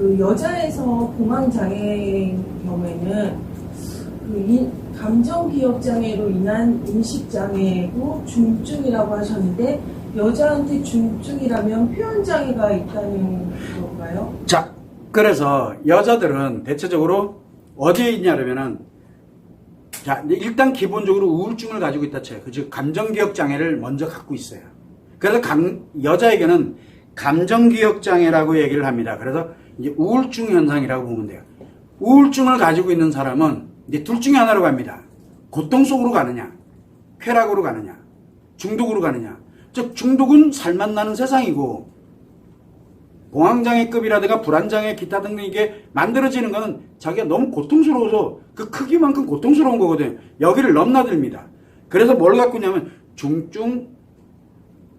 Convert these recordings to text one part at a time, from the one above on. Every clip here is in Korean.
그 여자에서 공황장애인 경우에는 감정기억장애로 인한 인식장애고 중증이라고 하셨는데 여자한테 중증이라면 표현장애가 있다는 건가요? 자, 그래서 여자들은 대체적으로 어디에 있냐면은 자, 일단 기본적으로 우울증을 가지고 있다 쳐요. 즉 감정기억장애를 먼저 갖고 있어요. 그래서 여자에게는 감정기억장애라고 얘기를 합니다. 그래서 이제 우울증 현상이라고 보면 돼요. 우울증을 가지고 있는 사람은 이제 둘 중에 하나로 갑니다. 고통 속으로 가느냐, 쾌락으로 가느냐, 중독으로 가느냐. 즉 중독은 살만 나는 세상이고 공황장애급이라든가 불안장애 기타 등등 이게 만들어지는 것은 자기가 너무 고통스러워서 그 크기만큼 고통스러운 거거든요. 여기를 넘나듭니다. 그래서 뭘 갖고 있냐면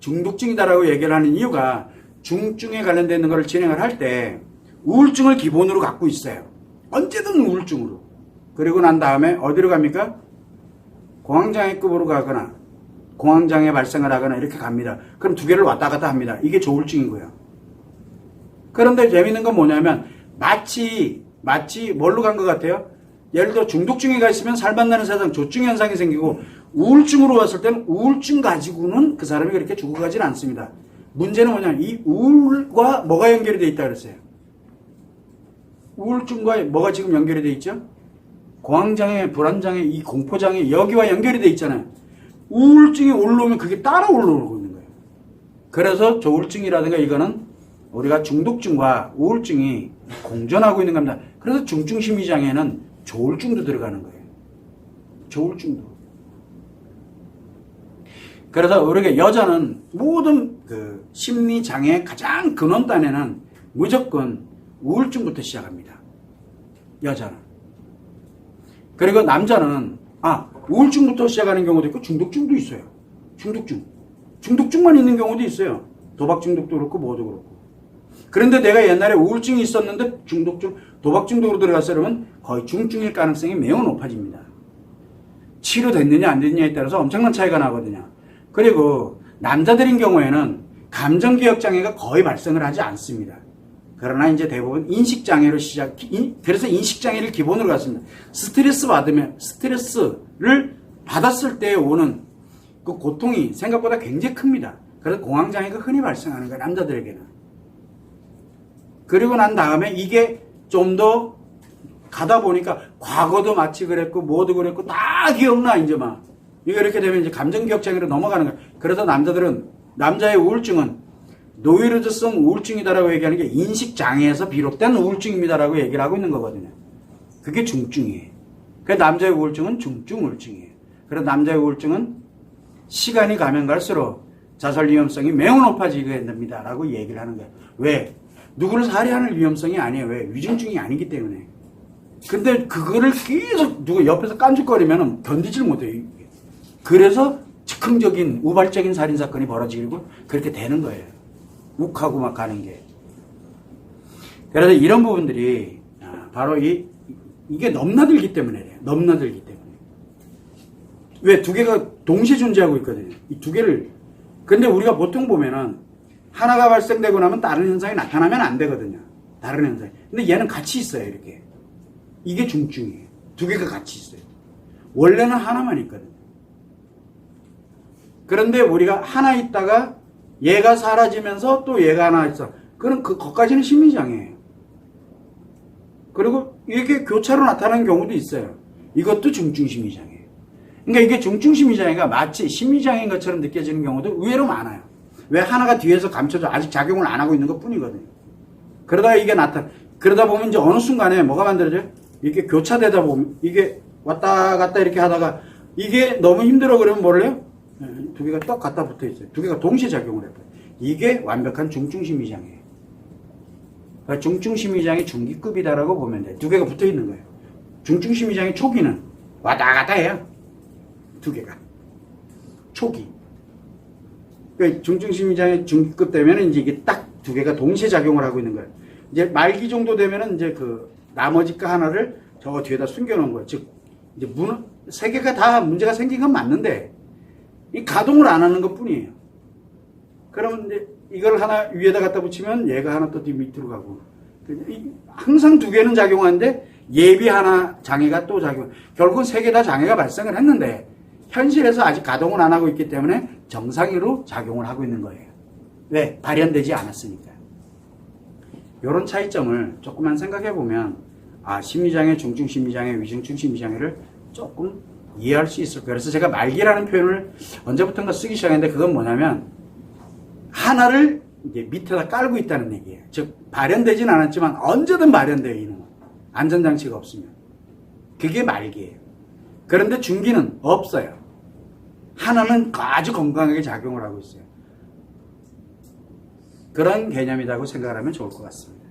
중독증이다라고 얘기를 하는 이유가 중증에 관련된 것을 진행을 할 때 우울증을 기본으로 갖고 있어요. 언제든 우울증으로. 그리고 난 다음에 어디로 갑니까? 공황장애급으로 가거나 공황장애 발생을 하거나 이렇게 갑니다. 그럼 두 개를 왔다 갔다 합니다. 이게 조울증이고요. 그런데 재밌는 건 뭐냐면 마치 뭘로 간 것 같아요? 예를 들어 중독증에 있으면 살만 나는 세상 조증 현상이 생기고 우울증으로 왔을 때는 우울증 가지고는 그 사람이 그렇게 죽어가진 않습니다. 문제는 뭐냐면 이 우울과 뭐가 연결이 돼 있다 그랬어요? 우울증과 뭐가 지금 연결이 돼 있죠? 공황장애, 불안장애, 이 공포장애 여기와 연결이 돼 있잖아요. 우울증이 올라오면 그게 따라 올라오고 있는 거예요. 그래서 조울증이라든가 이거는 우리가 중독증과 우울증이 공존하고 있는 겁니다. 그래서 중증심리장애는 조울증도 들어가는 거예요. 조울증도. 그래서 우리가 여자는 모든 그 심리장애의 가장 근원단에는 무조건 우울증부터 시작합니다. 여자는. 그리고 남자는 우울증부터 시작하는 경우도 있고 중독증도 있어요. 중독증만 있는 경우도 있어요. 도박 중독도 그렇고 뭐도 그렇고. 그런데 내가 옛날에 우울증이 있었는데 중독증, 도박 중독으로 들어갔어요. 그러면 거의 중증일 가능성이 매우 높아집니다. 치료됐느냐 안 됐느냐에 따라서 엄청난 차이가 나거든요. 그리고 남자들인 경우에는 감정기억장애가 거의 발생을 하지 않습니다. 그러나 이제 대부분 인식장애로 그래서 인식장애를 기본으로 갖습니다. 스트레스를 받았을 때 오는 그 고통이 생각보다 굉장히 큽니다. 그래서 공황장애가 흔히 발생하는 거예요, 남자들에게는. 그리고 난 다음에 이게 좀 더 가다 보니까 과거도 마치 그랬고 뭐도 그랬고 다 기억나 이제 막. 이거 이렇게 되면 이제 감정기억장애로 넘어가는 거예요. 그래서 남자의 우울증은 노이로즈성 우울증이다라고 얘기하는 게 인식장애에서 비롯된 우울증입니다라고 얘기를 하고 있는 거거든요. 그게 중증이에요. 그래서 남자의 우울증은 중증 우울증이에요. 그래서 남자의 우울증은 시간이 가면 갈수록 자살 위험성이 매우 높아지게 됩니다라고 얘기를 하는 거예요. 왜? 누구를 살해하는 위험성이 아니에요. 왜? 위중증이 아니기 때문에. 근데 그거를 계속 누가 옆에서 깐죽거리면 견디질 못해요. 그래서 즉흥적인 우발적인 살인사건이 벌어지고 그렇게 되는 거예요. 욱하고 막 가는 게. 그래서 이런 부분들이 바로 이게 넘나들기 때문에 그래요. 넘나들기 때문에. 왜? 두 개가 동시에 존재하고 있거든요. 이 두 개를. 근데 우리가 보통 보면은 하나가 발생되고 나면 다른 현상이 나타나면 안 되거든요. 다른 현상이. 근데 얘는 같이 있어요, 이렇게. 이게 중증이에요. 두 개가 같이 있어요. 원래는 하나만 있거든요. 그런데 우리가 하나 있다가 얘가 사라지면서 또 얘가 하나 있어. 그럼 그것까지는 심리장애예요. 그리고 이게 교차로 나타나는 경우도 있어요. 이것도 중증심리장애예요. 그러니까 이게 중증심리장애가 마치 심리장애인 것처럼 느껴지는 경우도 의외로 많아요. 왜? 하나가 뒤에서 감춰져 아직 작용을 안 하고 있는 것 뿐이거든요. 그러다가 이게 그러다 보면 이제 어느 순간에 뭐가 만들어져요? 이렇게 교차되다 보면 이게 왔다 갔다 이렇게 하다가 이게 너무 힘들어 그러면 뭐를 해요? 두 개가 딱 갖다 붙어 있어요. 두 개가 동시에 작용을 해요. 이게 완벽한 중증심리장애예요. 그러니까 중증심리장애 중기급이다라고 보면 돼요. 두 개가 붙어 있는 거예요. 중증심리장애 초기는 왔다 갔다 해요. 두 개가. 초기. 그러니까 중증심리장애 중기급 되면은 이제 이게 딱 두 개가 동시에 작용을 하고 있는 거예요. 이제 말기 정도 되면은 이제 그 나머지 거 하나를 저 뒤에다 숨겨놓은 거예요. 즉, 이제 세 개가 다 문제가 생긴 건 맞는데, 이 가동을 안 하는 것 뿐이에요. 그러면 이제 이걸 하나 위에다 갖다 붙이면 얘가 하나 또 뒤 밑으로 가고, 항상 두 개는 작용하는데 예비 하나 장애가 또 작용. 결국은 세 개 다 장애가 발생을 했는데 현실에서 아직 가동을 안 하고 있기 때문에 정상으로 작용을 하고 있는 거예요. 왜? 발현되지 않았으니까. 이런 차이점을 조금만 생각해 보면 심리장애, 중증 심리장애, 위중증 심리장애를 조금 이해할 수 있을 거예요. 그래서 제가 말기라는 표현을 언제부턴가 쓰기 시작했는데 그건 뭐냐면 하나를 이제 밑에다 깔고 있다는 얘기예요. 즉 발현되진 않았지만 언제든 발현돼요. 이놈은. 안전장치가 없으면. 그게 말기예요. 그런데 중기는 없어요. 하나는 아주 건강하게 작용을 하고 있어요. 그런 개념이라고 생각을 하면 좋을 것 같습니다.